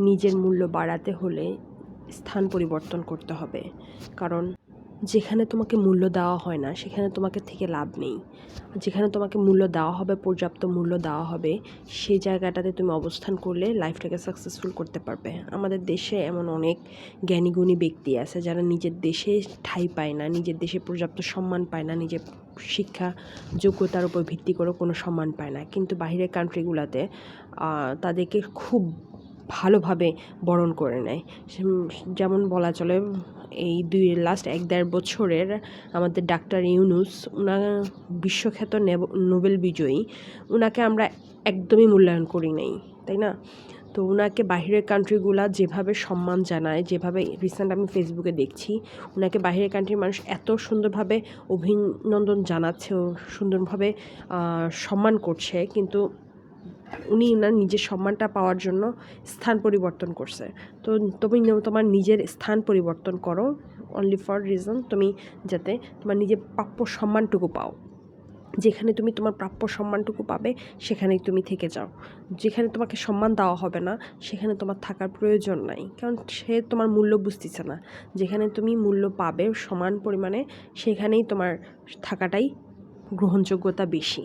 নিজের মূল্য বাড়াতে হলে স্থান পরিবর্তন করতে হবে। কারণ যেখানে তোমাকে মূল্য দেওয়া হয় না সেখানে তোমাকে থেকে লাভ নেই। যেখানে তোমাকে মূল্য দেওয়া হবে, পর্যাপ্ত মূল্য দেওয়া হবে, সেই জায়গাটাতে তুমি অবস্থান করলে লাইফটাকে সাকসেসফুল করতে পারবে। আমাদের দেশে এমন অনেক জ্ঞানীগুণী ব্যক্তি আছে যারা নিজের দেশে ঠাঁই পায় না, নিজের দেশে পর্যাপ্ত সম্মান পায় না, নিজের শিক্ষা যোগ্যতার উপর ভিত্তি করে কোনো সম্মান পায় না, কিন্তু বাহিরের কান্ট্রিগুলোতে তাদেরকে খুব ভালোভাবে বরণ করে নেয়। যেমন বলা চলে এই লাস্ট 1-1.5 বছরের আমাদের ডাক্তার ইউনূস, উনার বিশ্বখ্যাত নোবেল বিজয়ী, উনাকে আমরা একদমই মূল্যায়ন করি নাই, তাই না? তো উনাকে বাহিরের কান্ট্রিগুলা যেভাবে সম্মান জানায়, যেভাবে রিসেন্ট আমি ফেসবুকে দেখছি, উনাকে বাহিরের কান্ট্রির মানুষ এত সুন্দরভাবে অভিনন্দন জানাচ্ছে ও সুন্দরভাবে সম্মান করছে, কিন্তু উনি ওনার নিজের সম্মানটা পাওয়ার জন্য স্থান পরিবর্তন করছে। তো তুমি তোমার নিজের স্থান পরিবর্তন করো অনলি ফর রিজন তুমি যাতে তোমার নিজের প্রাপ্য সম্মানটুকু পাও। যেখানে তুমি তোমার প্রাপ্য সম্মানটুকু পাবে সেখানেই তুমি থেকে যাও। যেখানে তোমাকে সম্মান দেওয়া হবে না সেখানে তোমার থাকার প্রয়োজন নাই, কারণ সে তোমার মূল্য বুঝতেছে না। যেখানে তুমি মূল্য পাবে সমান পরিমাণে সেখানেই তোমার থাকাটাই গ্রহণযোগ্যতা বেশি।